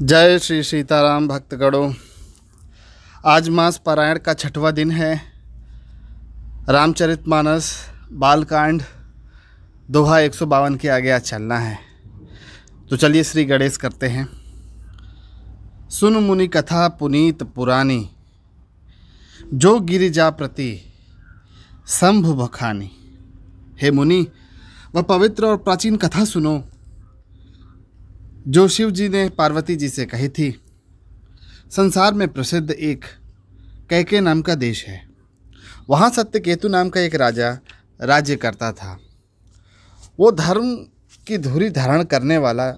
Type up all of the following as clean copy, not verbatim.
जय श्री सीताराम भक्तगणों। आज मास पारायण का 6वां दिन है। रामचरितमानस बालकांड दोहा 152 के आगे आज चलना है। तो चलिए श्री गणेश करते हैं। सुन मुनि कथा पुनीत पुरानी, जो गिरिजा प्रति शंभु बखानी। हे मुनि, वह पवित्र और प्राचीन कथा सुनो जो शिव जी ने पार्वती जी से कही थी। संसार में प्रसिद्ध एक कैके नाम का देश है। वहाँ सत्यकेतु नाम का एक राजा राज्य करता था। वो धर्म की धुरी धारण करने वाला,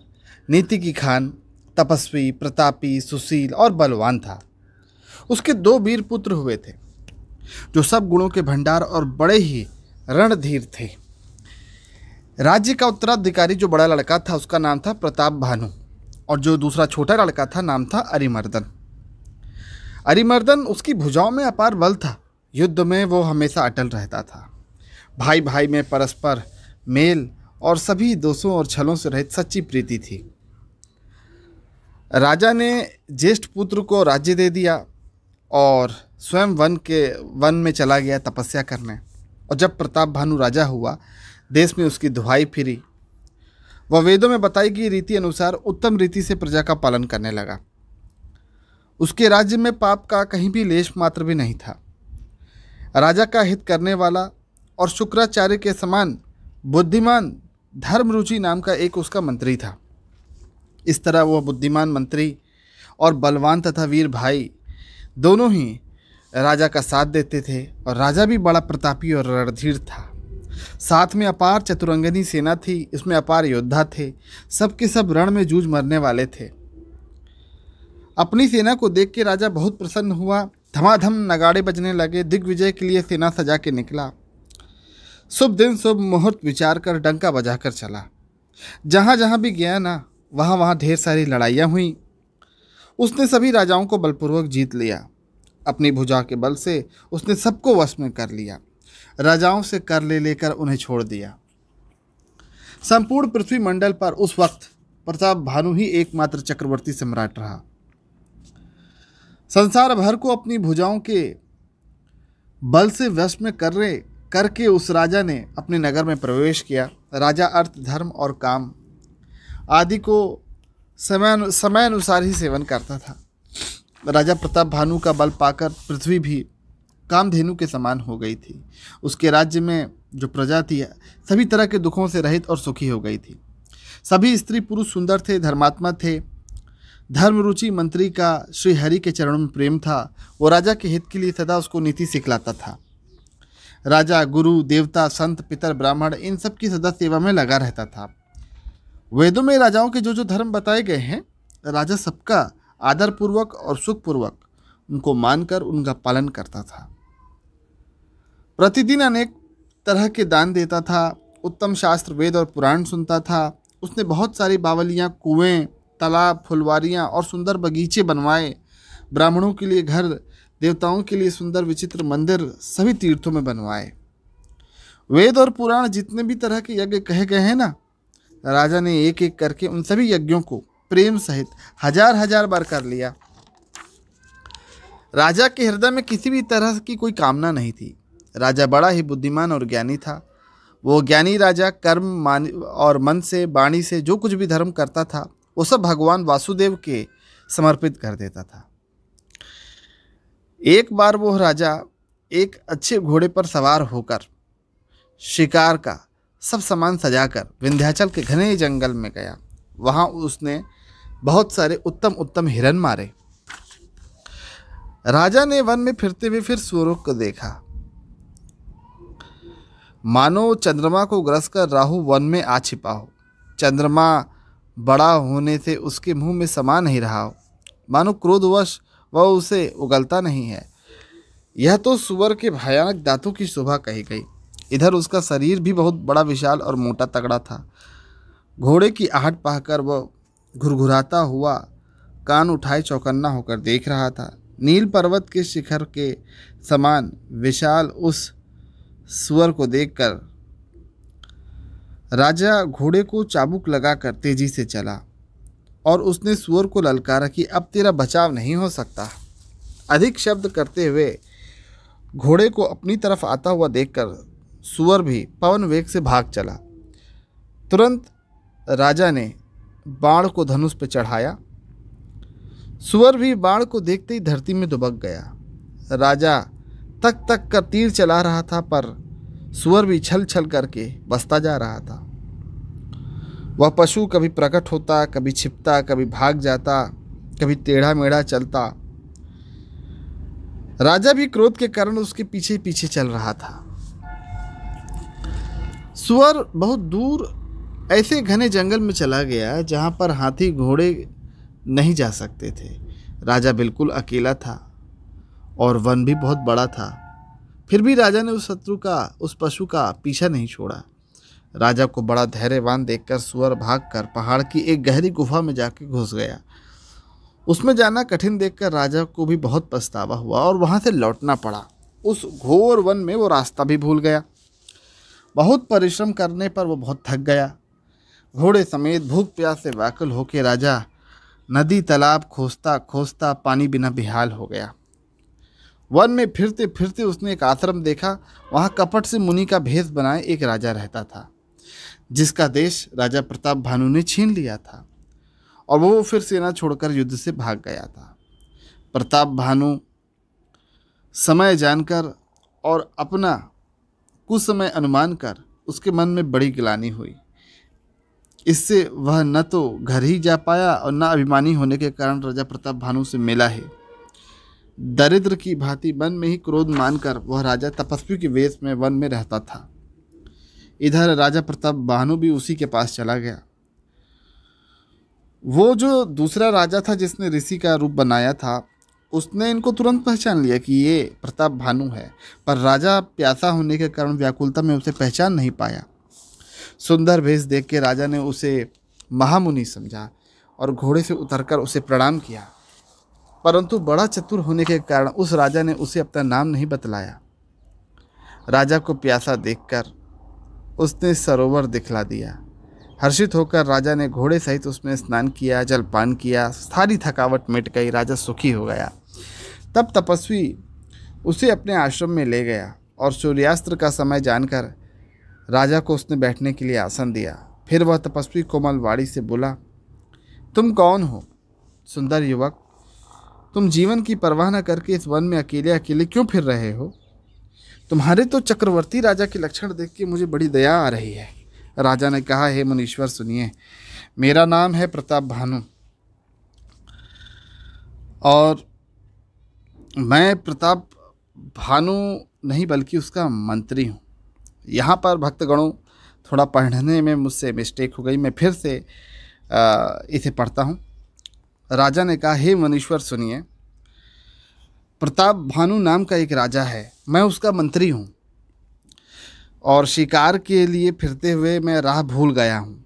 नीति की खान, तपस्वी, प्रतापी, सुशील और बलवान था। उसके 2 वीर पुत्र हुए थे जो सब गुणों के भंडार और बड़े ही रणधीर थे। राज्य का उत्तराधिकारी जो बड़ा लड़का था उसका नाम था प्रताप भानु, और जो दूसरा छोटा लड़का था नाम था अरिमर्दन। अरिमर्दन उसकी भुजाओं में अपार बल था। युद्ध में वो हमेशा अटल रहता था। भाई भाई में परस्पर मेल और सभी दोषों और छलों से रहित सच्ची प्रीति थी। राजा ने ज्येष्ठ पुत्र को राज्य दे दिया और स्वयं वन में चला गया तपस्या करने। और जब प्रताप भानु राजा हुआ, देश में उसकी दुहाई फिरी। वह वेदों में बताई गई रीति अनुसार उत्तम रीति से प्रजा का पालन करने लगा। उसके राज्य में पाप का कहीं भी लेश मात्र भी नहीं था। राजा का हित करने वाला और शुक्राचार्य के समान बुद्धिमान धर्मरुचि नाम का एक उसका मंत्री था। इस तरह वह बुद्धिमान मंत्री और बलवान तथा वीर भाई दोनों ही राजा का साथ देते थे। और राजा भी बड़ा प्रतापी और रणधीर था। साथ में अपार चतुरंगनी सेना थी। इसमें अपार योद्धा थे। सबके सब रण में जूझ मरने वाले थे। अपनी सेना को देख के राजा बहुत प्रसन्न हुआ। धमाधम नगाड़े बजने लगे। दिग्विजय के लिए सेना सजा के निकला। शुभ दिन शुभ मुहूर्त विचार कर डंका बजाकर चला। जहाँ जहाँ भी गया ना, वहाँ वहाँ ढेर सारी लड़ाइयाँ हुई। उसने सभी राजाओं को बलपूर्वक जीत लिया। अपनी भुजा के बल से उसने सबको वश में कर लिया। राजाओं से कर लेकर उन्हें छोड़ दिया। संपूर्ण पृथ्वी मंडल पर उस वक्त प्रताप भानु ही एकमात्र चक्रवर्ती सम्राट रहा। संसार भर को अपनी भुजाओं के बल से वश में करके उस राजा ने अपने नगर में प्रवेश किया। राजा अर्थ, धर्म और काम आदि को समय अनुसार ही सेवन करता था। राजा प्रताप भानु का बल पाकर पृथ्वी भी कामधेनु के समान हो गई थी। उसके राज्य में जो प्रजा थी सभी तरह के दुखों से रहित और सुखी हो गई थी। सभी स्त्री पुरुष सुंदर थे, धर्मात्मा थे। धर्मरुचि मंत्री का श्री हरि के चरणों में प्रेम था। वो राजा के हित के लिए सदा उसको नीति सिखलाता था। राजा गुरु, देवता, संत, पितर, ब्राह्मण इन सब की सदा सेवा में लगा रहता था। वेदों में राजाओं के जो जो धर्म बताए गए हैं, राजा सबका आदरपूर्वक और सुखपूर्वक उनको मानकर उनका पालन करता था। प्रतिदिन अनेक तरह के दान देता था। उत्तम शास्त्र, वेद और पुराण सुनता था। उसने बहुत सारी बावलियाँ, कुएं, तालाब, फुलवारियाँ और सुंदर बगीचे बनवाए। ब्राह्मणों के लिए घर, देवताओं के लिए सुंदर विचित्र मंदिर सभी तीर्थों में बनवाए। वेद और पुराण जितने भी तरह के यज्ञ कहे गए हैं ना, राजा ने एक एक करके उन सभी यज्ञों को प्रेम सहित हजार हजार बार कर लिया। राजा के हृदय में किसी भी तरह की कोई कामना नहीं थी। राजा बड़ा ही बुद्धिमान और ज्ञानी था। वो ज्ञानी राजा कर्म और मन से, वाणी से जो कुछ भी धर्म करता था वो सब भगवान वासुदेव के समर्पित कर देता था। एक बार वो राजा एक अच्छे घोड़े पर सवार होकर शिकार का सब सामान सजाकर विंध्याचल के घने जंगल में गया। वहाँ उसने बहुत सारे उत्तम उत्तम हिरन मारे। राजा ने वन में फिरते हुए फिर सूरों को देखा। मानो चंद्रमा को ग्रस कर राहु वन में आ छिपा हो। चंद्रमा बड़ा होने से उसके मुंह में समा नहीं रहा हो। मानो क्रोधवश वह उसे उगलता नहीं है। यह तो सुअर के भयानक दांतों की शोभा कही गई। इधर उसका शरीर भी बहुत बड़ा, विशाल और मोटा तगड़ा था। घोड़े की आहट पाकर वह घुरघुराता हुआ कान उठाए चौकन्ना होकर देख रहा था। नील पर्वत के शिखर के समान विशाल उस सुअर को देखकर राजा घोड़े को चाबुक लगाकर तेजी से चला। और उसने सूअर को ललकारा कि अब तेरा बचाव नहीं हो सकता। अधिक शब्द करते हुए घोड़े को अपनी तरफ आता हुआ देखकर सूअर भी पवन वेग से भाग चला। तुरंत राजा ने बाण को धनुष पर चढ़ाया। सूअर भी बाण को देखते ही धरती में दुबक गया। राजा तक तक कर तीर चला रहा था, पर सूअर भी छल छल करके बसता जा रहा था। वह पशु कभी प्रकट होता, कभी छिपता, कभी भाग जाता, कभी टेढ़ा मेढ़ा चलता। राजा भी क्रोध के कारण उसके पीछे पीछे चल रहा था। सूअर बहुत दूर ऐसे घने जंगल में चला गया जहां पर हाथी घोड़े नहीं जा सकते थे। राजा बिल्कुल अकेला था और वन भी बहुत बड़ा था। फिर भी राजा ने उस पशु का पीछा नहीं छोड़ा। राजा को बड़ा धैर्यवान देखकर सूअर भागकर पहाड़ की एक गहरी गुफा में जाकर घुस गया। उसमें जाना कठिन देखकर राजा को भी बहुत पछतावा हुआ और वहां से लौटना पड़ा। उस घोर वन में वो रास्ता भी भूल गया। बहुत परिश्रम करने पर वो बहुत थक गया। घोड़े समेत भूख प्यास से व्याकुल होकर राजा नदी तालाब खोजता खोजता पानी बिना बेहाल हो गया। वन में फिरते फिरते उसने एक आश्रम देखा। वहाँ कपट से मुनि का भेष बनाए एक राजा रहता था, जिसका देश राजा प्रताप भानु ने छीन लिया था और वो फिर सेना छोड़कर युद्ध से भाग गया था। प्रताप भानु समय जानकर और अपना कुछ समय अनुमान कर उसके मन में बड़ी ग्लानि हुई। इससे वह न तो घर ही जा पाया और न अभिमानी होने के कारण राजा प्रताप भानु से मिला है। दरिद्र की भांति मन में ही क्रोध मानकर वह राजा तपस्वी के वेश में वन में रहता था। इधर राजा प्रताप भानु भी उसी के पास चला गया। वो जो दूसरा राजा था जिसने ऋषि का रूप बनाया था, उसने इनको तुरंत पहचान लिया कि ये प्रताप भानु है, पर राजा प्यासा होने के कारण व्याकुलता में उसे पहचान नहीं पाया। सुंदर भेष देख के राजा ने उसे महामुनि समझा और घोड़े से उतरकर उसे प्रणाम किया, परंतु बड़ा चतुर होने के कारण उस राजा ने उसे अपना नाम नहीं बतलाया। राजा को प्यासा देखकर उसने सरोवर दिखला दिया। हर्षित होकर राजा ने घोड़े सहित उसमें स्नान किया, जलपान किया। सारी थकावट मिट गई, राजा सुखी हो गया। तब तपस्वी उसे अपने आश्रम में ले गया और सूर्यास्त का समय जानकर राजा को उसने बैठने के लिए आसन दिया। फिर वह तपस्वी कोमल वाणी से बोला, तुम कौन हो सुंदर युवक? तुम जीवन की परवाह न करके इस वन में अकेले अकेले क्यों फिर रहे हो? तुम्हारे तो चक्रवर्ती राजा के लक्षण देख के मुझे बड़ी दया आ रही है। राजा ने कहा, हे मुनीश्वर सुनिए, मेरा नाम है प्रताप भानु और मैं प्रताप भानु नहीं बल्कि उसका मंत्री हूँ। यहाँ पर भक्तगणों थोड़ा पढ़ने में मुझसे मिस्टेक हो गई, मैं फिर से इसे पढ़ता हूँ। राजा ने कहा, हे मुनीश्वर सुनिए, प्रताप भानु नाम का एक राजा है, मैं उसका मंत्री हूँ और शिकार के लिए फिरते हुए मैं राह भूल गया हूँ।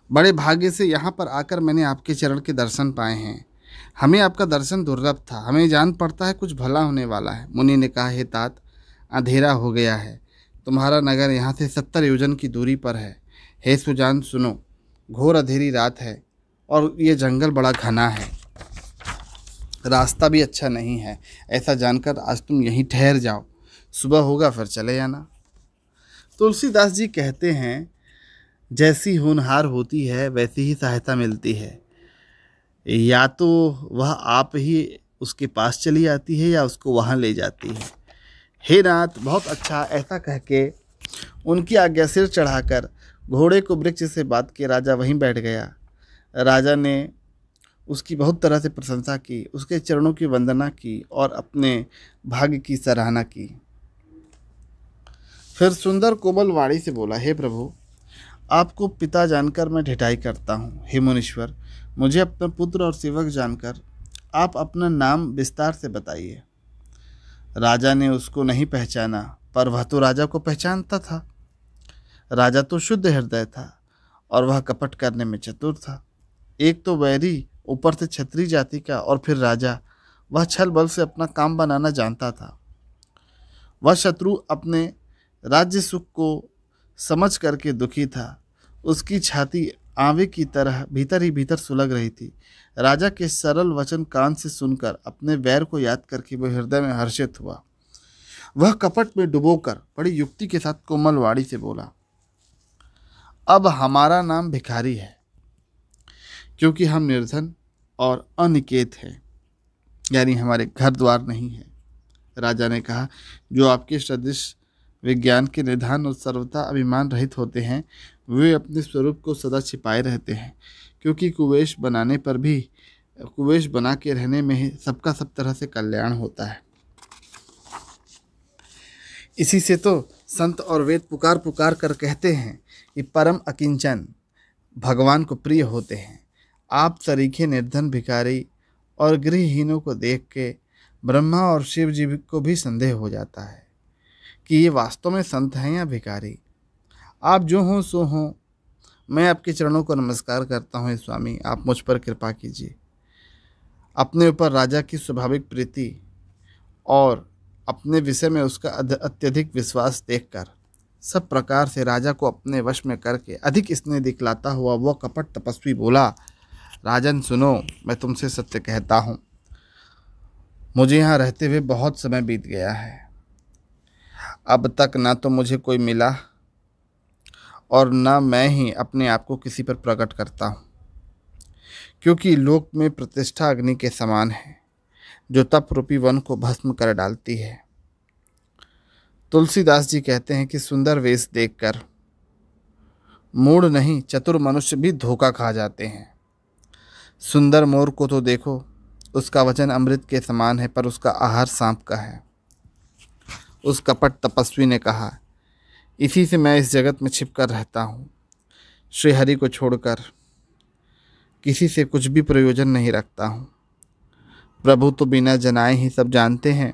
बड़े भाग्य से यहाँ पर आकर मैंने आपके चरण के दर्शन पाए हैं। हमें आपका दर्शन दुर्लभ था, हमें जान पड़ता है कुछ भला होने वाला है। मुनि ने कहा, हे तात, अंधेरा हो गया है, तुम्हारा नगर यहाँ से 70 योजन की दूरी पर है। हे सुजान सुनो, घोर अंधेरी रात है और ये जंगल बड़ा घना है, रास्ता भी अच्छा नहीं है। ऐसा जानकर आज तुम यहीं ठहर जाओ, सुबह होगा फिर चले जाना। तुलसीदास जी कहते हैं, जैसी होनहार होती है वैसी ही सहायता मिलती है। या तो वह आप ही उसके पास चली आती है या उसको वहाँ ले जाती है। हे नाथ, बहुत अच्छा। ऐसा कह के उनकी आज्ञा सिर चढ़ाकर घोड़े को वृक्ष से बांध के राजा वहीं बैठ गया। राजा ने उसकी बहुत तरह से प्रशंसा की, उसके चरणों की वंदना की और अपने भाग्य की सराहना की। फिर सुंदर कोमल वाणी से बोला, हे प्रभु, आपको पिता जानकर मैं ढिठाई करता हूँ। हे मुनीश्वर, मुझे अपना पुत्र और सेवक जानकर आप अपना नाम विस्तार से बताइए। राजा ने उसको नहीं पहचाना, पर वह तो राजा को पहचानता था। राजा तो शुद्ध हृदय था और वह कपट करने में चतुर था। एक तो वैरी, ऊपर से क्षत्रिय जाति का, और फिर राजा। वह छल बल से अपना काम बनाना जानता था। वह शत्रु अपने राज्य सुख को समझ करके दुखी था। उसकी छाती आंवे की तरह भीतर ही भीतर सुलग रही थी। राजा के सरल वचन कान से सुनकर अपने वैर को याद करके वह हृदय में हर्षित हुआ। वह कपट में डुबोकर बड़ी युक्ति के साथ कोमल वाणी से बोला, अब हमारा नाम भिखारी है, क्योंकि हम निर्धन और अनिकेत हैं, यानी हमारे घर द्वार नहीं है। राजा ने कहा, जो आपके सदृश विज्ञान के निधान और सर्वथा अभिमान रहित होते हैं, वे अपने स्वरूप को सदा छिपाए रहते हैं, क्योंकि कुवेश बनाने पर भी कुवेश बना के रहने में ही सबका सब तरह से कल्याण होता है। इसी से तो संत और वेद पुकार पुकार कर कहते हैं कि परम अकिंचन भगवान को प्रिय होते हैं। आप सरीखे निर्धन भिखारी और गृहहीनों को देख के ब्रह्मा और शिव जी को भी संदेह हो जाता है कि ये वास्तव में संत हैं या भिखारी। आप जो हों सो हों, मैं आपके चरणों को नमस्कार करता हूँ स्वामी, आप मुझ पर कृपा कीजिए। अपने ऊपर राजा की स्वाभाविक प्रीति और अपने विषय में उसका अत्यधिक विश्वास देखकर सब प्रकार से राजा को अपने वश में करके अधिक स्नेह दिखलाता हुआ वह कपट तपस्वी बोला, राजन सुनो, मैं तुमसे सत्य कहता हूँ, मुझे यहाँ रहते हुए बहुत समय बीत गया है। अब तक ना तो मुझे कोई मिला और ना मैं ही अपने आप को किसी पर प्रकट करता हूँ, क्योंकि लोक में प्रतिष्ठा अग्नि के समान है जो तप रूपी वन को भस्म कर डालती है। तुलसीदास जी कहते हैं कि सुंदर वेश देखकर मूढ़ नहीं चतुर मनुष्य भी धोखा खा जाते हैं। सुंदर मोर को तो देखो, उसका वचन अमृत के समान है, पर उसका आहार सांप का है। उस कपट तपस्वी ने कहा, इसी से मैं इस जगत में छिपकर रहता हूँ। श्रीहरि को छोड़कर किसी से कुछ भी प्रयोजन नहीं रखता हूँ। प्रभु तो बिना जनाए ही सब जानते हैं,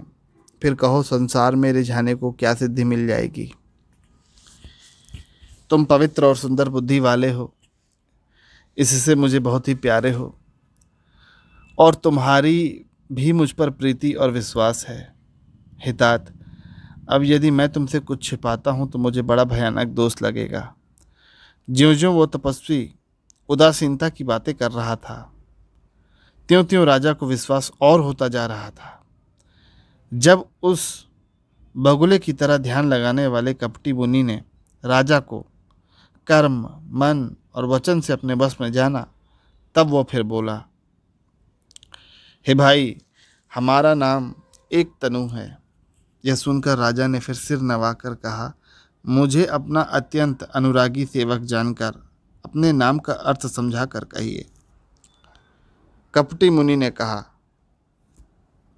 फिर कहो संसार में रिझाने को क्या सिद्धि मिल जाएगी। तुम पवित्र और सुंदर बुद्धि वाले हो, इससे मुझे बहुत ही प्यारे हो, और तुम्हारी भी मुझ पर प्रीति और विश्वास है। हितात, अब यदि मैं तुमसे कुछ छिपाता हूँ तो मुझे बड़ा भयानक दोष लगेगा। ज्यों ज्यों वो तपस्वी उदासीनता की बातें कर रहा था, त्यों त्यों राजा को विश्वास और होता जा रहा था। जब उस बगुले की तरह ध्यान लगाने वाले कपटी मुनि ने राजा को कर्म, मन और वचन से अपने बस में जाना, तब वो फिर बोला, हे भाई, हमारा नाम एक तनु है। यह सुनकर राजा ने फिर सिर नवाकर कहा, मुझे अपना अत्यंत अनुरागी सेवक जानकर अपने नाम का अर्थ समझाकर कहिए। कपटी मुनि ने कहा,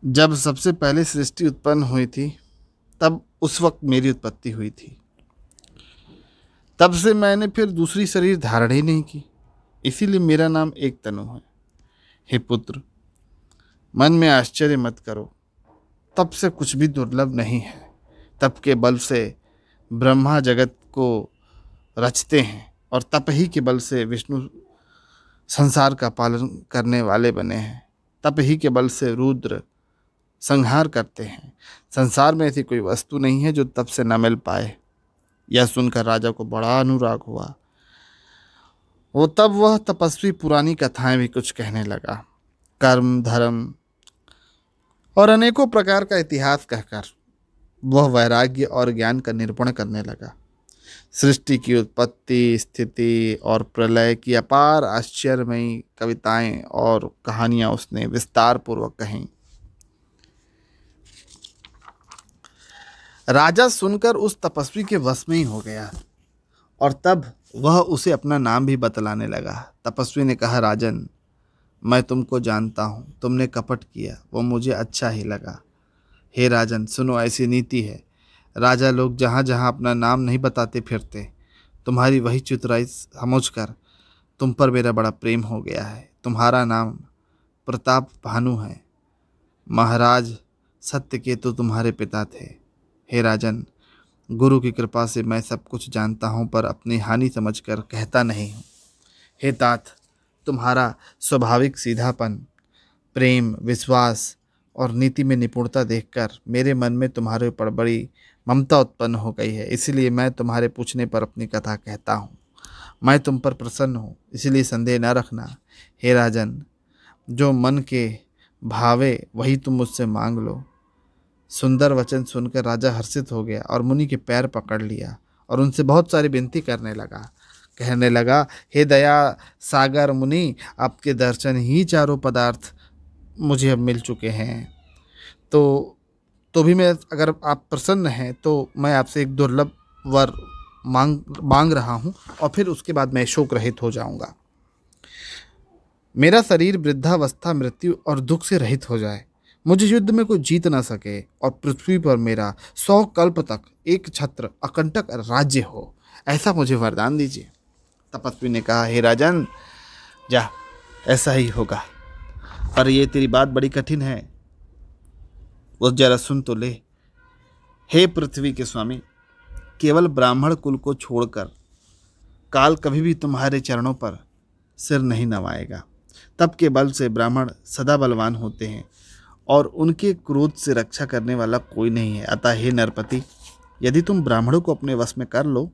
जब सबसे पहले सृष्टि उत्पन्न हुई थी, तब उस वक्त मेरी उत्पत्ति हुई थी। तब से मैंने फिर दूसरी शरीर धारण ही नहीं की, इसीलिए मेरा नाम एक तनु है। हे पुत्र, मन में आश्चर्य मत करो, तप से कुछ भी दुर्लभ नहीं है। तप के बल से ब्रह्मा जगत को रचते हैं और तप ही के बल से विष्णु संसार का पालन करने वाले बने हैं। तप ही के बल से रुद्र संहार करते हैं। संसार में ऐसी कोई वस्तु नहीं है जो तप से न मिल पाए। यह सुनकर राजा को बड़ा अनुराग हुआ। वह तपस्वी पुरानी कथाएं भी कुछ कहने लगा। कर्म, धर्म और अनेकों प्रकार का इतिहास कहकर वह वैराग्य और ज्ञान का निरूपण करने लगा। सृष्टि की उत्पत्ति, स्थिति और प्रलय की अपार आश्चर्यमयी कविताएं और कहानियां उसने विस्तार पूर्वक कहीं। राजा सुनकर उस तपस्वी के वश में ही हो गया और तब वह उसे अपना नाम भी बतलाने लगा। तपस्वी ने कहा, राजन, मैं तुमको जानता हूँ, तुमने कपट किया, वो मुझे अच्छा ही लगा। हे राजन, सुनो, ऐसी नीति है, राजा लोग जहाँ जहाँ अपना नाम नहीं बताते फिरते। तुम्हारी वही चतुराई समझकर तुम पर मेरा बड़ा प्रेम हो गया है। तुम्हारा नाम प्रताप भानु है। महाराज सत्यकेतु तुम्हारे पिता थे। हे राजन, गुरु की कृपा से मैं सब कुछ जानता हूँ, पर अपनी हानि समझकर कहता नहीं हूँ। हे तात, तुम्हारा स्वाभाविक सीधापन, प्रेम, विश्वास और नीति में निपुणता देखकर मेरे मन में तुम्हारे ऊपर बड़ी ममता उत्पन्न हो गई है। इसलिए मैं तुम्हारे पूछने पर अपनी कथा कहता हूँ। मैं तुम पर प्रसन्न हूँ, इसलिए संदेह न रखना। हे राजन, जो मन के भावे वही तुम मुझसे मांग लो। सुंदर वचन सुनकर राजा हर्षित हो गया और मुनि के पैर पकड़ लिया और उनसे बहुत सारी विनती करने लगा। कहने लगा, हे दया सागर मुनि, आपके दर्शन ही चारों पदार्थ मुझे अब मिल चुके हैं। तो भी मैं, अगर आप प्रसन्न हैं तो मैं आपसे एक दुर्लभ वर मांग रहा हूँ और फिर उसके बाद मैं शोक रहित हो जाऊंगा। मेरा शरीर वृद्धावस्था, मृत्यु और दुख से रहित हो जाए, मुझे युद्ध में कोई जीत ना सके और पृथ्वी पर मेरा 100 कल्प तक एक छत्र अकंटक राज्य हो, ऐसा मुझे वरदान दीजिए। तपस्वी ने कहा, हे राजन, जा, ऐसा ही होगा, पर ये तेरी बात बड़ी कठिन है, वो जरा सुन तो ले। हे पृथ्वी के स्वामी, केवल ब्राह्मण कुल को छोड़कर काल कभी भी तुम्हारे चरणों पर सिर नहीं नवाएगा। तप के बल से ब्राह्मण सदा बलवान होते हैं और उनके क्रोध से रक्षा करने वाला कोई नहीं है। अतः हे नरपति, यदि तुम ब्राह्मणों को अपने वश में कर लो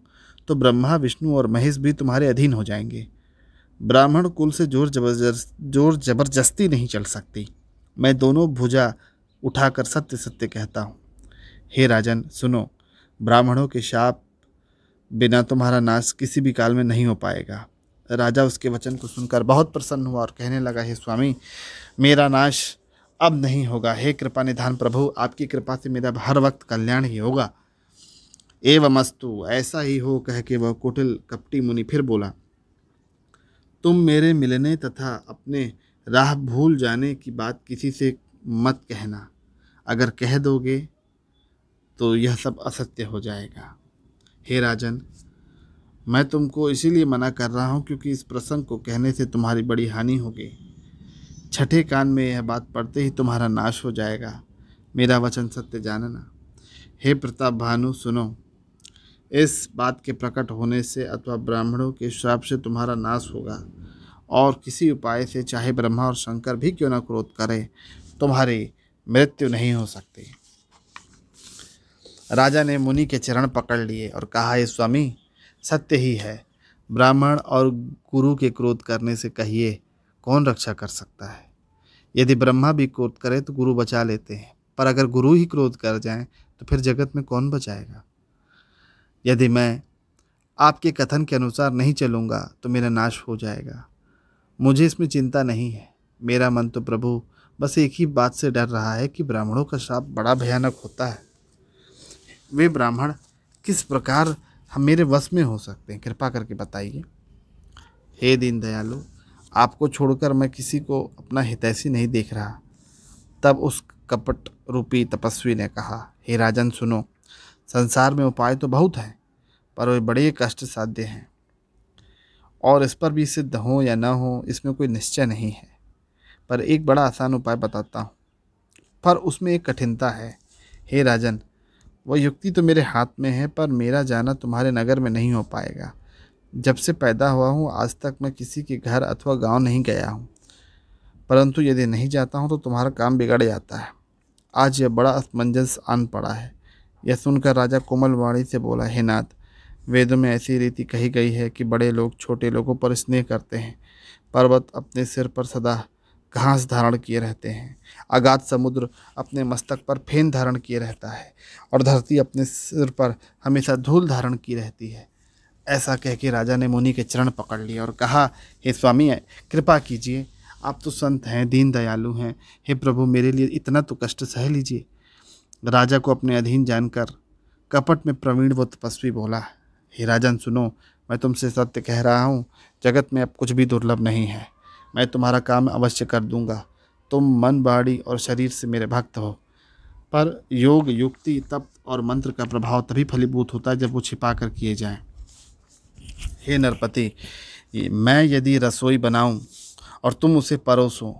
तो ब्रह्मा, विष्णु और महेश भी तुम्हारे अधीन हो जाएंगे। ब्राह्मण कुल से जोर जबरदस्ती नहीं चल सकती। मैं दोनों भुजा उठाकर सत्य सत्य कहता हूँ। हे राजन सुनो, ब्राह्मणों के शाप बिना तुम्हारा नाश किसी भी काल में नहीं हो पाएगा। राजा उसके वचन को सुनकर बहुत प्रसन्न हुआ और कहने लगा, हे स्वामी, मेरा नाश अब नहीं होगा। हे कृपा निधान प्रभु, आपकी कृपा से मेरा हर वक्त कल्याण ही होगा। एवमस्तु, ऐसा ही हो, कह के वह कुटिल कपटी मुनि फिर बोला, तुम मेरे मिलने तथा अपने राह भूल जाने की बात किसी से मत कहना। अगर कह दोगे तो यह सब असत्य हो जाएगा। हे राजन, मैं तुमको इसीलिए मना कर रहा हूँ क्योंकि इस प्रसंग को कहने से तुम्हारी बड़ी हानि होगी। छठे कान में यह बात पढ़ते ही तुम्हारा नाश हो जाएगा। मेरा वचन सत्य जानना। हे प्रताप भानु सुनो, इस बात के प्रकट होने से अथवा ब्राह्मणों के श्राप से तुम्हारा नाश होगा और किसी उपाय से, चाहे ब्रह्मा और शंकर भी क्यों न क्रोध करें, तुम्हारी मृत्यु नहीं हो सकती। राजा ने मुनि के चरण पकड़ लिए और कहा, हे स्वामी, सत्य ही है। ब्राह्मण और गुरु के क्रोध करने से कहिए कौन रक्षा कर सकता है। यदि ब्रह्मा भी क्रोध करे तो गुरु बचा लेते हैं, पर अगर गुरु ही क्रोध कर जाएं तो फिर जगत में कौन बचाएगा। यदि मैं आपके कथन के अनुसार नहीं चलूँगा तो मेरा नाश हो जाएगा। मुझे इसमें चिंता नहीं है। मेरा मन तो प्रभु बस एक ही बात से डर रहा है कि ब्राह्मणों का श्राप बड़ा भयानक होता है। वे ब्राह्मण किस प्रकार हम मेरे वश में हो सकते हैं, कृपा करके बताइए। हे दीन दयालु, आपको छोड़कर मैं किसी को अपना हितैषी नहीं देख रहा। तब उस कपट रूपी तपस्वी ने कहा, हे राजन सुनो, संसार में उपाय तो बहुत हैं, पर वे बड़े कष्ट साध्य हैं और इस पर भी सिद्ध हो या न हो इसमें कोई निश्चय नहीं है। पर एक बड़ा आसान उपाय बताता हूँ, पर उसमें एक कठिनता है। हे राजन, वह युक्ति तो मेरे हाथ में है, पर मेरा जाना तुम्हारे नगर में नहीं हो पाएगा। जब से पैदा हुआ हूँ आज तक मैं किसी के घर अथवा गांव नहीं गया हूँ, परंतु यदि नहीं जाता हूँ तो तुम्हारा काम बिगड़ जाता है। आज यह बड़ा असमंजस आन पड़ा है। यह सुनकर राजा कोमल वाणी से बोला, हे नाथ, वेदों में ऐसी रीति कही गई है कि बड़े लोग छोटे लोगों पर स्नेह करते हैं। पर्वत अपने सिर पर सदा घास धारण किए रहते हैं, अगाध समुद्र अपने मस्तक पर फेन धारण किए रहता है और धरती अपने सिर पर हमेशा धूल धारण की रहती है। ऐसा कह के राजा ने मुनि के चरण पकड़ लिए और कहा, हे स्वामी, कृपा कीजिए, आप तो संत हैं, दीन दयालु हैं। हे प्रभु, मेरे लिए इतना तो कष्ट सह लीजिए। राजा को अपने अधीन जानकर कपट में प्रवीण वो तपस्वी बोला, हे राजन सुनो, मैं तुमसे सत्य कह रहा हूँ, जगत में अब कुछ भी दुर्लभ नहीं है। मैं तुम्हारा काम अवश्य कर दूंगा। तुम मन, बाड़ी और शरीर से मेरे भक्त हो, पर योग, युक्ति, तप और मंत्र का प्रभाव तभी फलीभूत होता है जब वो छिपा कर किए जाएं। हे नरपति, मैं यदि रसोई बनाऊं और तुम उसे परोसो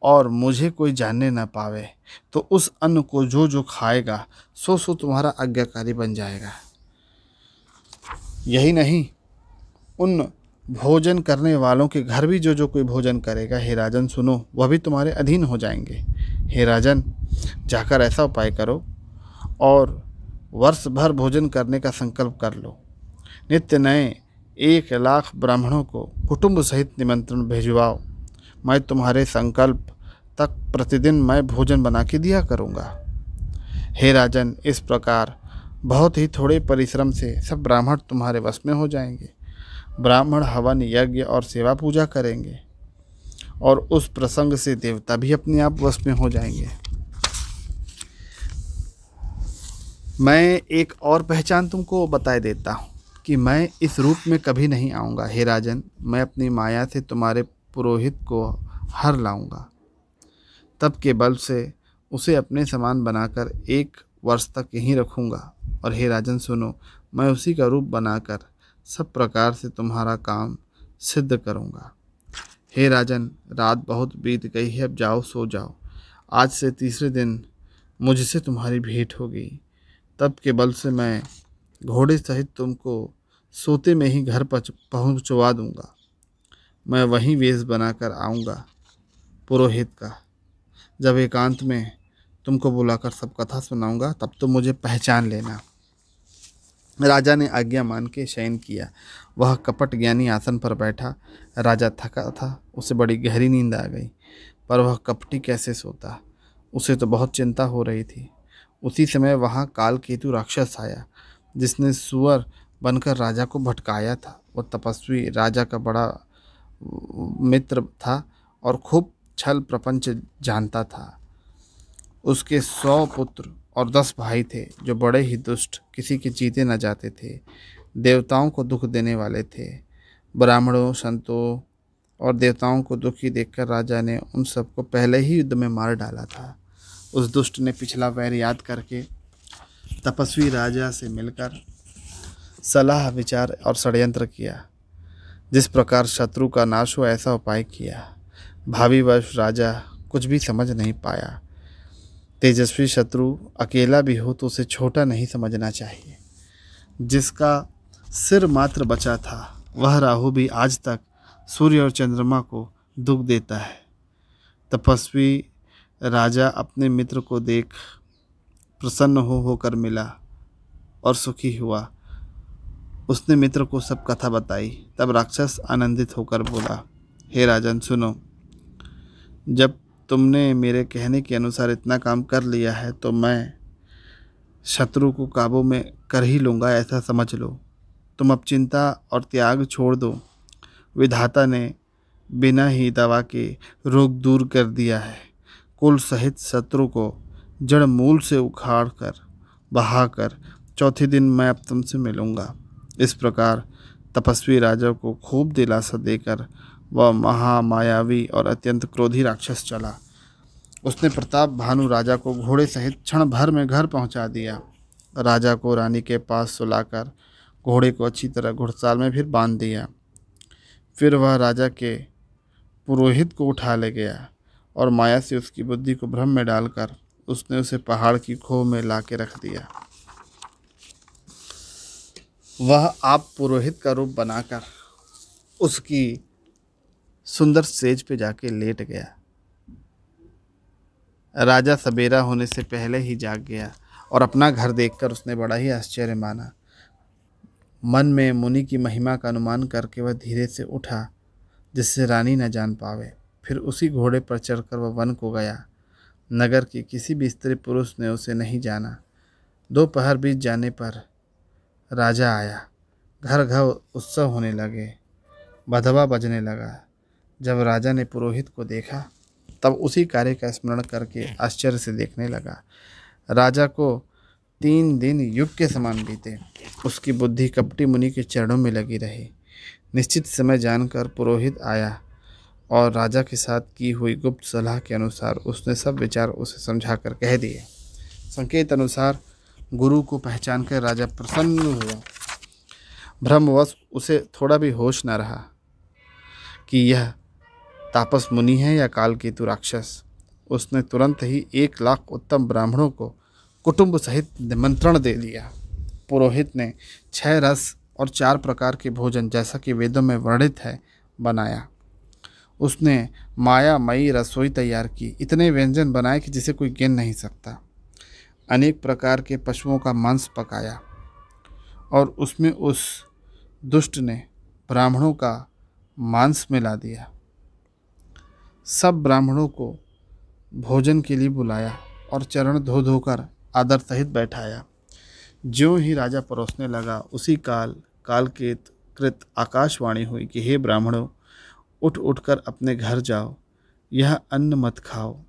और मुझे कोई जानने न पावे तो उस अन्न को जो जो खाएगा सो तुम्हारा आज्ञाकारी बन जाएगा। यही नहीं, उन भोजन करने वालों के घर भी जो जो कोई भोजन करेगा, हे राजन सुनो, वह भी तुम्हारे अधीन हो जाएंगे। हे राजन, जाकर ऐसा उपाय करो और वर्ष भर भोजन करने का संकल्प कर लो। नित्य नए 1,00,000 ब्राह्मणों को कुटुंब सहित निमंत्रण भिजवाओ। मैं तुम्हारे संकल्प तक प्रतिदिन मैं भोजन बना के दिया करूँगा। हे राजन, इस प्रकार बहुत ही थोड़े परिश्रम से सब ब्राह्मण तुम्हारे वश में हो जाएंगे। ब्राह्मण हवन, यज्ञ और सेवा पूजा करेंगे और उस प्रसंग से देवता भी अपने आप वश में हो जाएंगे। मैं एक और पहचान तुमको बता देता हूँ कि मैं इस रूप में कभी नहीं आऊँगा। हे राजन, मैं अपनी माया से तुम्हारे पुरोहित को हर लाऊंगा, तब के बल से उसे अपने समान बनाकर 1 वर्ष तक यहीं रखूँगा। और हे राजन सुनो, मैं उसी का रूप बनाकर सब प्रकार से तुम्हारा काम सिद्ध करूँगा। हे राजन, रात बहुत बीत गई है, अब जाओ सो जाओ। आज से तीसरे दिन मुझसे तुम्हारी भेंट होगी, तब के बल से मैं घोड़े सहित तुमको सोते में ही घर पहुँचवा दूँगा। मैं वहीं वेश बनाकर आऊँगा पुरोहित का। जब एकांत में तुमको बुलाकर सब कथा सुनाऊँगा, तब तो मुझे पहचान लेना। राजा ने आज्ञा मान के शयन किया। वह कपट ज्ञानी आसन पर बैठा। राजा थका था, उसे बड़ी गहरी नींद आ गई, पर वह कपटी कैसे सोता, उसे तो बहुत चिंता हो रही थी। उसी समय वहाँ कालकेतु राक्षस आया, जिसने सुअर बनकर राजा को भटकाया था। वह तपस्वी राजा का बड़ा मित्र था और खूब छल प्रपंच जानता था। उसके 100 पुत्र और 10 भाई थे, जो बड़े ही दुष्ट, किसी के जीते न जाते थे, देवताओं को दुख देने वाले थे। ब्राह्मणों, संतों और देवताओं को दुखी देखकर राजा ने उन सबको पहले ही युद्ध में मार डाला था। उस दुष्ट ने पिछला वैर याद करके तपस्वी राजा से मिलकर सलाह, विचार और षड्यंत्र किया। जिस प्रकार शत्रु का नाश हो, ऐसा उपाय किया। भावी वर्ष राजा कुछ भी समझ नहीं पाया। तेजस्वी शत्रु अकेला भी हो तो उसे छोटा नहीं समझना चाहिए। जिसका सिर मात्र बचा था, वह राहु भी आज तक सूर्य और चंद्रमा को दुख देता है। तपस्वी राजा अपने मित्र को देख प्रसन्न होकर मिला और सुखी हुआ। उसने मित्र को सब कथा बताई। तब राक्षस आनंदित होकर बोला, हे राजन सुनो, जब तुमने मेरे कहने के अनुसार इतना काम कर लिया है तो मैं शत्रु को काबू में कर ही लूँगा, ऐसा समझ लो। तुम अब चिंता और त्याग छोड़ दो। विधाता ने बिना ही दवा के रोग दूर कर दिया है। कुल सहित शत्रु को जड़ मूल से उखाड़ कर बहाकर चौथे दिन मैं अब तुमसे मिलूँगा। इस प्रकार तपस्वी राजा को खूब दिलासा देकर वह महामायावी और अत्यंत क्रोधी राक्षस चला। उसने प्रताप भानु राजा को घोड़े सहित क्षण भर में घर पहुंचा दिया। राजा को रानी के पास सुलाकर घोड़े को अच्छी तरह घुड़साल में फिर बांध दिया। फिर वह राजा के पुरोहित को उठा ले गया और माया से उसकी बुद्धि को भ्रम में डालकर उसने उसे पहाड़ की खोह में ला के रख दिया। वह आप पुरोहित का रूप बनाकर उसकी सुंदर सेज पे जाके लेट गया। राजा सवेरा होने से पहले ही जाग गया और अपना घर देखकर उसने बड़ा ही आश्चर्य माना। मन में मुनि की महिमा का अनुमान करके वह धीरे से उठा, जिससे रानी न जान पावे। फिर उसी घोड़े पर चढ़कर वह वन को गया। नगर के किसी भी स्त्री पुरुष ने उसे नहीं जाना। दोपहर बीत जाने पर राजा आया। घर घर उत्सव होने लगे, बधवा बजने लगा। जब राजा ने पुरोहित को देखा, तब उसी कार्य का स्मरण करके आश्चर्य से देखने लगा। राजा को 3 दिन युग के समान बीते। उसकी बुद्धि कपटी मुनि के चरणों में लगी रही। निश्चित समय जानकर पुरोहित आया और राजा के साथ की हुई गुप्त सलाह के अनुसार उसने सब विचार उसे समझाकर कह दिए। संकेत अनुसार गुरु को पहचान कर राजा प्रसन्न हुआ। भ्रमवश उसे थोड़ा भी होश न रहा कि यह तापस मुनि है या कालकेतु राक्षस। उसने तुरंत ही 1,00,000 उत्तम ब्राह्मणों को कुटुंब सहित निमंत्रण दे दिया। पुरोहित ने 6 रस और 4 प्रकार के भोजन, जैसा कि वेदों में वर्णित है, बनाया। उसने मायामयी रसोई तैयार की। इतने व्यंजन बनाए कि जिसे कोई गिन नहीं सकता। अनेक प्रकार के पशुओं का मांस पकाया और उसमें उस दुष्ट ने ब्राह्मणों का मांस मिला दिया। सब ब्राह्मणों को भोजन के लिए बुलाया और चरण धो धोकर आदर सहित बैठाया। ज्यों ही राजा परोसने लगा, उसी काल के कृत आकाशवाणी हुई कि हे ब्राह्मणों, उठ उठकर अपने घर जाओ, यह अन्न मत खाओ,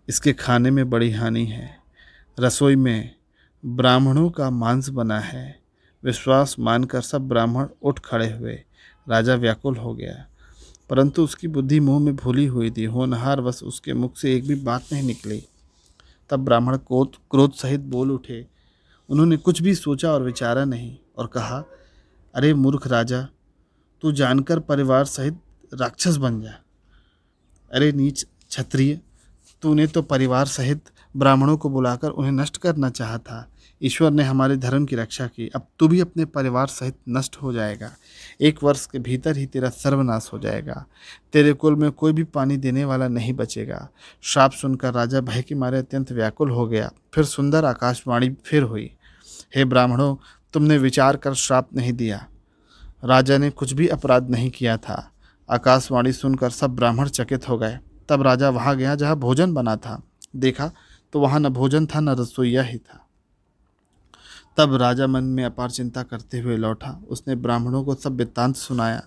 इसके खाने में बड़ी हानि है। रसोई में ब्राह्मणों का मांस बना है। विश्वास मानकर सब ब्राह्मण उठ खड़े हुए। राजा व्याकुल हो गया, परंतु उसकी बुद्धि मुंह में भूली हुई थी। होनहार बस उसके मुख से एक भी बात नहीं निकली। तब ब्राह्मण क्रोध सहित बोल उठे। उन्होंने कुछ भी सोचा और विचारा नहीं और कहा, अरे मूर्ख राजा, तू जानकर परिवार सहित राक्षस बन जा। अरे नीच क्षत्रिय, तूने तो परिवार सहित ब्राह्मणों को बुलाकर उन्हें नष्ट करना चाहा था। ईश्वर ने हमारे धर्म की रक्षा की, अब तू भी अपने परिवार सहित नष्ट हो जाएगा। 1 वर्ष के भीतर ही तेरा सर्वनाश हो जाएगा। तेरे कुल में कोई भी पानी देने वाला नहीं बचेगा। श्राप सुनकर राजा भय के मारे अत्यंत व्याकुल हो गया। फिर सुंदर आकाशवाणी फिर हुई, हे ब्राह्मणों, तुमने विचार कर श्राप नहीं दिया। राजा ने कुछ भी अपराध नहीं किया था। आकाशवाणी सुनकर सब ब्राह्मण चकित हो गए। तब राजा वहां गया जहां भोजन बना था। देखा तो वहां न भोजन था, न रसोइया ही था। तब राजा मन में अपार चिंता करते हुए लौटा। उसने ब्राह्मणों को सब वृत्तांत सुनाया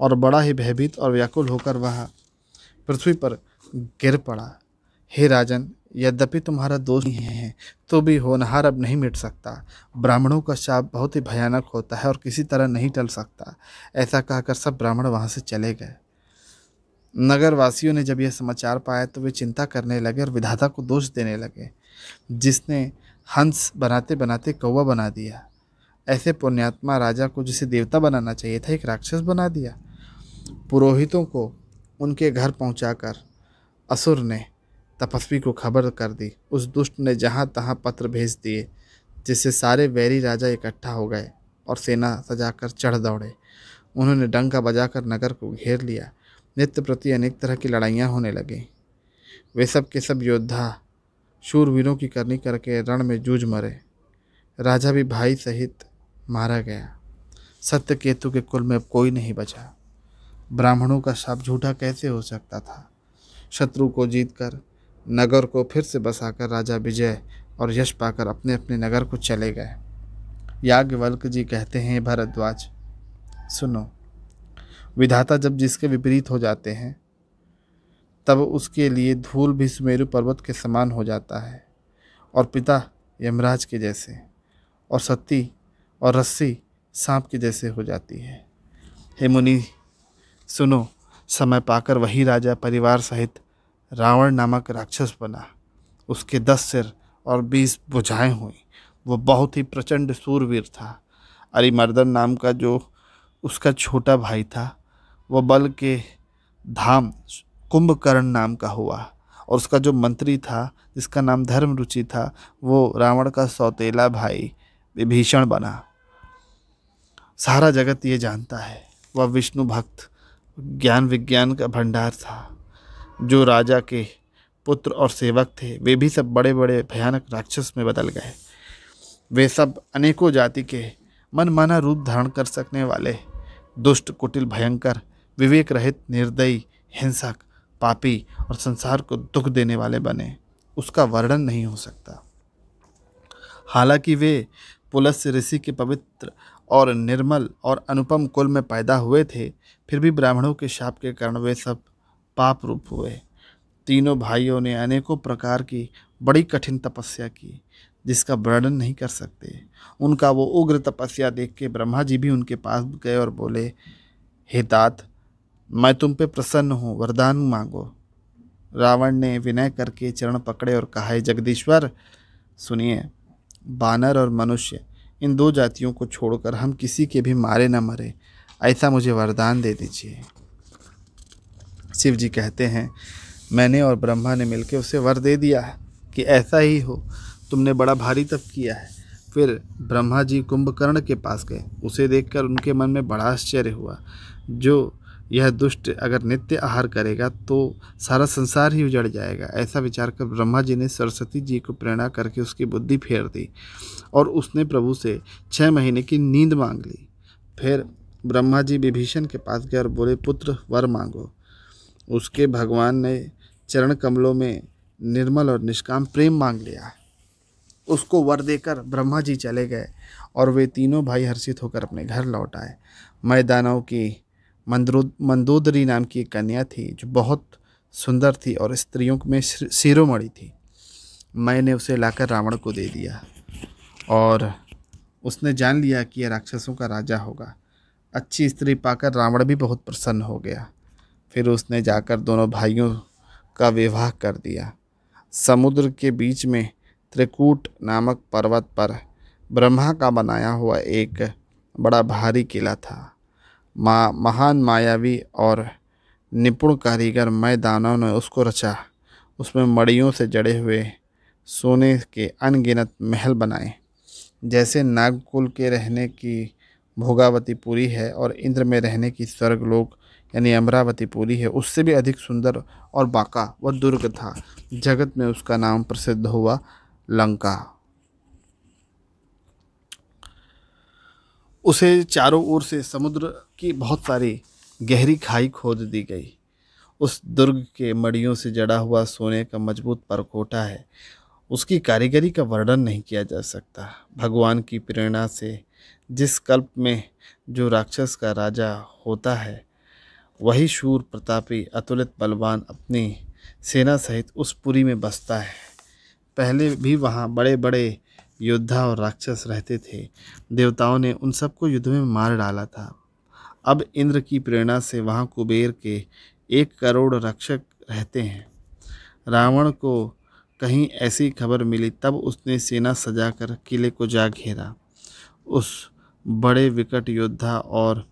और बड़ा ही भयभीत और व्याकुल होकर वह पृथ्वी पर गिर पड़ा। हे राजन, यद्यपि तुम्हारा दोष नहीं है तो भी होनहार अब नहीं मिट सकता। ब्राह्मणों का शाप बहुत ही भयानक होता है और किसी तरह नहीं टल सकता। ऐसा कहकर सब ब्राह्मण वहां से चले गए। नगर वासियों ने जब यह समाचार पाया तो वे चिंता करने लगे और विधाता को दोष देने लगे, जिसने हंस बनाते बनाते कौवा बना दिया। ऐसे पुण्यात्मा राजा को जिसे देवता बनाना चाहिए था, एक राक्षस बना दिया। पुरोहितों को उनके घर पहुंचाकर असुर ने तपस्वी को खबर कर दी। उस दुष्ट ने जहां तहां पत्र भेज दिए, जिससे सारे वैरी राजा इकट्ठा हो गए और सेना सजाकर चढ़ दौड़े। उन्होंने डंका बजाकर नगर को घेर लिया। नित्य प्रति अनेक तरह की लड़ाइयाँ होने लगी। वे सब के सब योद्धा शूरवीरों की करनी करके रण में जूझ मरे। राजा भी भाई सहित मारा गया। सत्यकेतु के कुल में अब कोई नहीं बचा। ब्राह्मणों का शाप झूठा कैसे हो सकता था। शत्रु को जीतकर नगर को फिर से बसाकर राजा विजय और यश पाकर अपने अपने नगर को चले गए। याज्ञवल्क्य जी कहते हैं, भरद्वाज सुनो, विधाता जब जिसके विपरीत हो जाते हैं तब उसके लिए धूल भी सुमेरु पर्वत के समान हो जाता है और पिता यमराज के जैसे, और सत्ती और रस्सी सांप के जैसे हो जाती है। हे मुनि सुनो, समय पाकर वही राजा परिवार सहित रावण नामक राक्षस बना। उसके 10 सिर और 20 भुजाएं हुई। वो बहुत ही प्रचंड सूरवीर था। अरिमर्दन नाम का जो उसका छोटा भाई था, वह बल के धाम कुंभकर्ण नाम का हुआ, और उसका जो मंत्री था जिसका नाम धर्मरुचि था, वो रावण का सौतेला भाई विभीषण बना। सारा जगत ये जानता है वह विष्णु भक्त ज्ञान विज्ञान का भंडार था। जो राजा के पुत्र और सेवक थे वे भी सब बड़े बड़े भयानक राक्षस में बदल गए। वे सब अनेकों जाति के मनमाना रूप धारण कर सकने वाले दुष्ट, कुटिल, भयंकर, विवेक रहित, निर्दयी, हिंसक, पापी और संसार को दुख देने वाले बने। उसका वर्णन नहीं हो सकता। हालांकि वे पुलस्त्य ऋषि के पवित्र और निर्मल और अनुपम कुल में पैदा हुए थे, फिर भी ब्राह्मणों के शाप के कारण वे सब पाप रूप हुए। तीनों भाइयों ने अनेकों प्रकार की बड़ी कठिन तपस्या की, जिसका वर्णन नहीं कर सकते। उनका वो उग्र तपस्या देख के ब्रह्मा जी भी उनके पास गए और बोले, हे तात, मैं तुम पे प्रसन्न हूँ, वरदान मांगो। रावण ने विनय करके चरण पकड़े और कहा, हे जगदीश्वर सुनिए, बानर और मनुष्य इन 2 जातियों को छोड़कर हम किसी के भी मारे न मरे, ऐसा मुझे वरदान दे दीजिए। शिव जी कहते हैं, मैंने और ब्रह्मा ने मिलकर उसे वर दे दिया है कि ऐसा ही हो। तुमने बड़ा भारी तप किया है। फिर ब्रह्मा जी कुंभकर्ण के पास गए। उसे देखकर उनके मन में बड़ा आश्चर्य हुआ। जो यह दुष्ट अगर नित्य आहार करेगा तो सारा संसार ही उजड़ जाएगा। ऐसा विचार कर ब्रह्मा जी ने सरस्वती जी को प्रेरणा करके उसकी बुद्धि फेर दी और उसने प्रभु से 6 महीने की नींद मांग ली। फिर ब्रह्मा जी विभीषण के पास गए और बोले, पुत्र वर मांगो। उसके भगवान ने चरण कमलों में निर्मल और निष्काम प्रेम मांग लिया। उसको वर देकर ब्रह्मा जी चले गए और वे तीनों भाई हर्षित होकर अपने घर लौट आए। मैं दानव की मंदोदरी नाम की एक कन्या थी जो बहुत सुंदर थी और स्त्रियों में शिरोमणि थी। मैंने उसे लाकर रावण को दे दिया और उसने जान लिया कि यह राक्षसों का राजा होगा। अच्छी स्त्री पाकर रावण भी बहुत प्रसन्न हो गया। फिर उसने जाकर दोनों भाइयों का विवाह कर दिया। समुद्र के बीच में त्रिकूट नामक पर्वत पर ब्रह्मा का बनाया हुआ एक बड़ा भारी किला था। महान मायावी और निपुण कारीगर मैं दानव ने उसको रचा। उसमें मड़ियों से जड़े हुए सोने के अनगिनत महल बनाए। जैसे नागकुल के रहने की भोगावतीपुरी है और इंद्र में रहने की स्वर्गलोक यानी अमरावतीपुरी है, उससे भी अधिक सुंदर और बांका वह दुर्ग था। जगत में उसका नाम प्रसिद्ध हुआ लंका। उसे चारों ओर से समुद्र की बहुत सारी गहरी खाई खोद दी गई। उस दुर्ग के मड़ियों से जड़ा हुआ सोने का मजबूत परकोटा है। उसकी कारीगरी का वर्णन नहीं किया जा सकता। भगवान की प्रेरणा से जिस कल्प में जो राक्षस का राजा होता है, वही शूर प्रतापी अतुलित बलवान अपनी सेना सहित उस पुरी में बसता है। पहले भी वहाँ बड़े बड़े योद्धा और राक्षस रहते थे। देवताओं ने उन सबको युद्ध में मार डाला था। अब इंद्र की प्रेरणा से वहाँ कुबेर के 1 करोड़ रक्षक रहते हैं। रावण को कहीं ऐसी खबर मिली, तब उसने सेना सजाकर किले को जा घेरा। उस बड़े विकट योद्धा और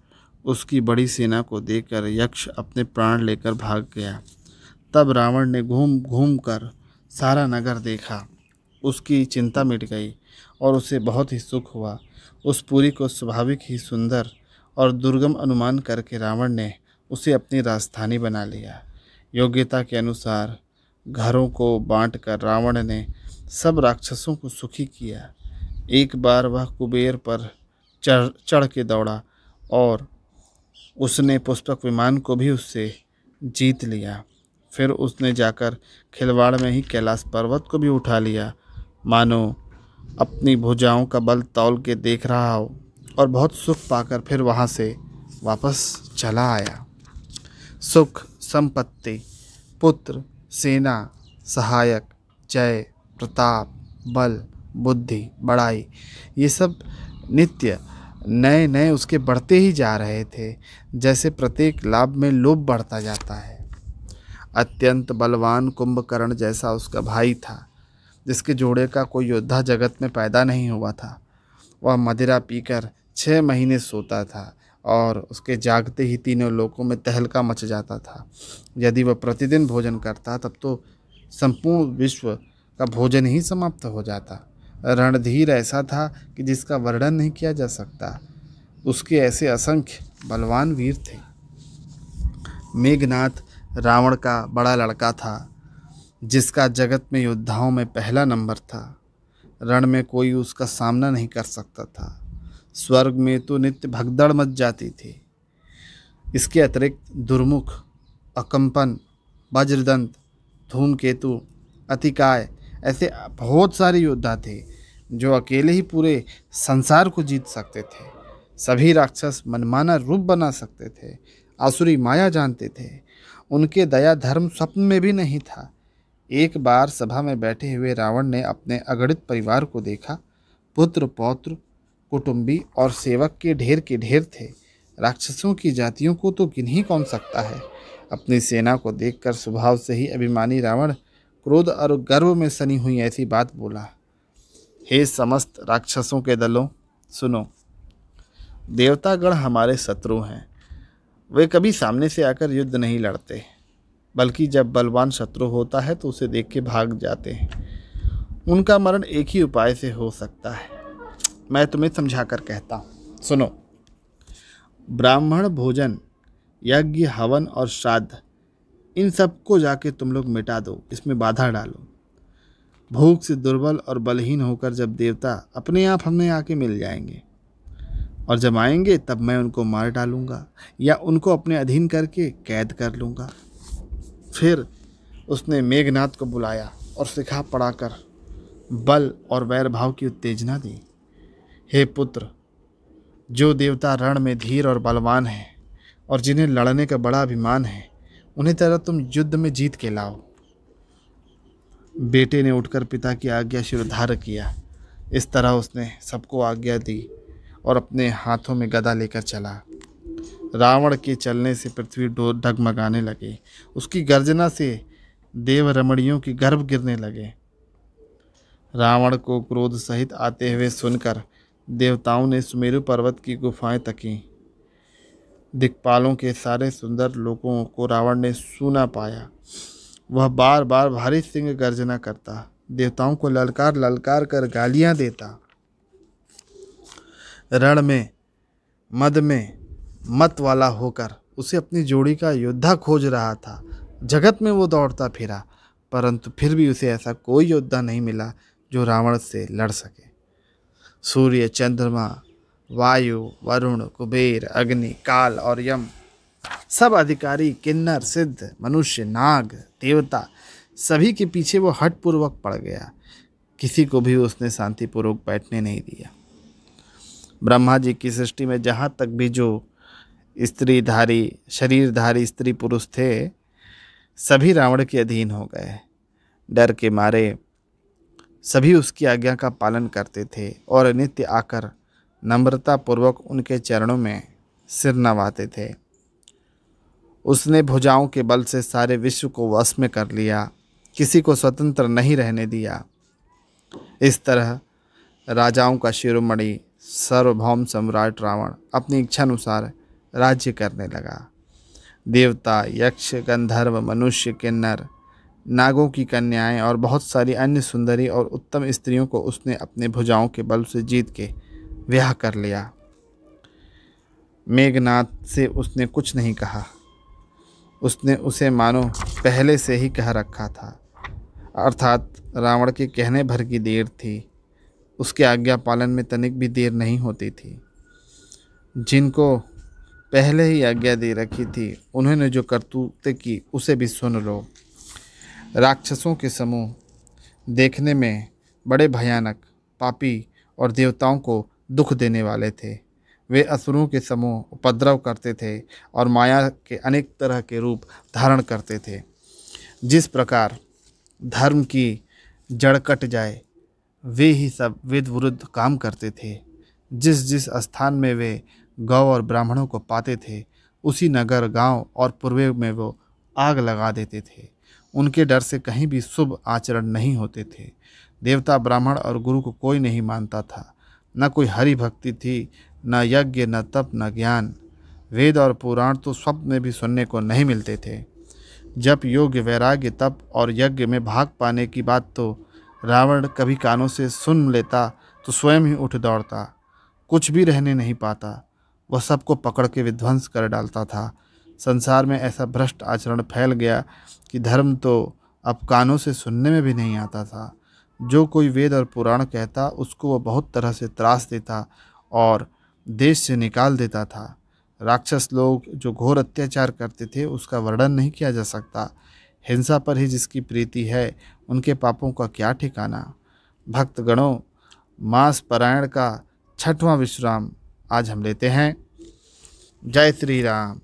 उसकी बड़ी सेना को देखकर यक्ष अपने प्राण लेकर भाग गया। तब रावण ने घूम घूम कर सारा नगर देखा। उसकी चिंता मिट गई और उसे बहुत ही सुख हुआ। उस पुरी को स्वाभाविक ही सुंदर और दुर्गम अनुमान करके रावण ने उसे अपनी राजधानी बना लिया। योग्यता के अनुसार घरों को बांटकर रावण ने सब राक्षसों को सुखी किया। एक बार वह कुबेर पर चढ़ के दौड़ा और उसने पुष्पक विमान को भी उससे जीत लिया। फिर उसने जाकर खिलवाड़ में ही कैलाश पर्वत को भी उठा लिया, मानो अपनी भुजाओं का बल तौल के देख रहा हो, और बहुत सुख पाकर फिर वहाँ से वापस चला आया। सुख, संपत्ति, पुत्र, सेना, सहायक, जय, प्रताप, बल, बुद्धि, बड़ाई, ये सब नित्य नए नए उसके बढ़ते ही जा रहे थे। जैसे प्रत्येक लाभ में लोभ बढ़ता जाता है। अत्यंत बलवान कुंभकर्ण जैसा उसका भाई था, जिसके जोड़े का कोई योद्धा जगत में पैदा नहीं हुआ था। वह मदिरा पीकर 6 महीने सोता था और उसके जागते ही तीनों लोकों में तहलका मच जाता था। यदि वह प्रतिदिन भोजन करता तब तो संपूर्ण विश्व का भोजन ही समाप्त हो जाता। रणधीर ऐसा था कि जिसका वर्णन नहीं किया जा सकता। उसके ऐसे असंख्य बलवान वीर थे। मेघनाथ रावण का बड़ा लड़का था, जिसका जगत में योद्धाओं में पहला नंबर था। रण में कोई उसका सामना नहीं कर सकता था। स्वर्ग में तो नित्य भगदड़ मच जाती थी। इसके अतिरिक्त दुर्मुख, अकंपन, वज्रदंत, धूमकेतु, अतिकाय ऐसे बहुत सारे योद्धा थे जो अकेले ही पूरे संसार को जीत सकते थे। सभी राक्षस मनमाना रूप बना सकते थे, आसुरी माया जानते थे। उनके दया धर्म स्वप्न में भी नहीं था। एक बार सभा में बैठे हुए रावण ने अपने अगणित परिवार को देखा। पुत्र, पौत्र, कुटुंबी और सेवक के ढेर थे। राक्षसों की जातियों को तो गिन ही कौन सकता है। अपनी सेना को देखकर स्वभाव से ही अभिमानी रावण क्रोध और गर्व में सनी हुई ऐसी बात बोला, हे समस्त राक्षसों के दलों, सुनो। देवतागण हमारे शत्रु हैं। वे कभी सामने से आकर युद्ध नहीं लड़ते, बल्कि जब बलवान शत्रु होता है तो उसे देख के भाग जाते हैं। उनका मरण एक ही उपाय से हो सकता है। मैं तुम्हें समझाकर कहता हूँ, सुनो। ब्राह्मण भोजन, यज्ञ, हवन और श्राद्ध, इन सबको जाके तुम लोग मिटा दो, इसमें बाधा डालो। भूख से दुर्बल और बलहीन होकर जब देवता अपने आप हमें आके मिल जाएंगे, और जब आएंगे तब मैं उनको मार डालूंगा या उनको अपने अधीन करके कैद कर लूँगा। फिर उसने मेघनाद को बुलाया और सिखा पढ़ाकर बल और वैर भाव की उत्तेजना दी। हे पुत्र, जो देवता रण में धीर और बलवान हैं और जिन्हें लड़ने का बड़ा अभिमान है, उन्हें तरह तुम युद्ध में जीत के लाओ। बेटे ने उठकर पिता की आज्ञा शिरोधार्य किया। इस तरह उसने सबको आज्ञा दी और अपने हाथों में गदा लेकर चला। रावण के चलने से पृथ्वी डगमगाने लगी। उसकी गर्जना से देव रमणियों के गर्भ गिरने लगे। रावण को क्रोध सहित आते हुए सुनकर देवताओं ने सुमेरु पर्वत की गुफाएं तकीं। दिक्पालों के सारे सुंदर लोगों को रावण ने सूना पाया। वह बार बार भारी सिंह गर्जना करता, देवताओं को ललकार ललकार कर गालियां देता, रण में मद में मत वाला होकर उसे अपनी जोड़ी का योद्धा खोज रहा था। जगत में वो दौड़ता फिरा, परंतु फिर भी उसे ऐसा कोई योद्धा नहीं मिला जो रावण से लड़ सके। सूर्य, चंद्रमा, वायु, वरुण, कुबेर, अग्नि, काल और यम, सब अधिकारी, किन्नर, सिद्ध, मनुष्य, नाग, देवता, सभी के पीछे वो हठपूर्वक पड़ गया। किसी को भी उसने शांतिपूर्वक बैठने नहीं दिया। ब्रह्मा जी की सृष्टि में जहाँ तक भी जो स्त्रीधारी शरीरधारी स्त्री पुरुष थे, सभी रावण के अधीन हो गए। डर के मारे सभी उसकी आज्ञा का पालन करते थे और नित्य आकर नम्रतापूर्वक उनके चरणों में सिर नवाते थे। उसने भुजाओं के बल से सारे विश्व को वश में कर लिया, किसी को स्वतंत्र नहीं रहने दिया। इस तरह राजाओं का शिरोमणि सार्वभौम सम्राट रावण अपनी इच्छानुसार राज्य करने लगा। देवता, यक्ष, गंधर्व, मनुष्य, किन्नर, नागों की कन्याएं और बहुत सारी अन्य सुंदरी और उत्तम स्त्रियों को उसने अपने भुजाओं के बल से जीत के ब्याह कर लिया। मेघनाद से उसने कुछ नहीं कहा। उसने उसे मानो पहले से ही कह रखा था, अर्थात रावण के कहने भर की देर थी। उसके आज्ञा पालन में तनिक भी देर नहीं होती थी। जिनको पहले ही आज्ञा दे रखी थी, उन्होंने जो करतूतें की उसे भी सुन लो। राक्षसों के समूह देखने में बड़े भयानक, पापी और देवताओं को दुख देने वाले थे। वे असुरों के समूह उपद्रव करते थे और माया के अनेक तरह के रूप धारण करते थे। जिस प्रकार धर्म की जड़ कट जाए, वे ही सब वेद विरुद्ध काम करते थे। जिस जिस स्थान में वे गौ और ब्राह्मणों को पाते थे, उसी नगर, गांव और पूर्वे में वो आग लगा देते थे। उनके डर से कहीं भी शुभ आचरण नहीं होते थे। देवता, ब्राह्मण और गुरु को कोई नहीं मानता था। न कोई हरि भक्ति थी, न यज्ञ, न तप, न ज्ञान। वेद और पुराण तो स्वप्न में भी सुनने को नहीं मिलते थे। जब योग, वैराग्य, तप और यज्ञ में भाग पाने की बात तो रावण कभी कानों से सुन लेता तो स्वयं ही उठ दौड़ता। कुछ भी रहने नहीं पाता। वह सबको पकड़ के विध्वंस कर डालता था। संसार में ऐसा भ्रष्ट आचरण फैल गया कि धर्म तो अब कानों से सुनने में भी नहीं आता था। जो कोई वेद और पुराण कहता, उसको वह बहुत तरह से त्रास देता और देश से निकाल देता था। राक्षस लोग जो घोर अत्याचार करते थे, उसका वर्णन नहीं किया जा सकता। हिंसा पर ही जिसकी प्रीति है, उनके पापों का क्या ठिकाना। भक्तगणों, मास परायण का 6वां विश्राम आज हम लेते हैं। जय श्री राम।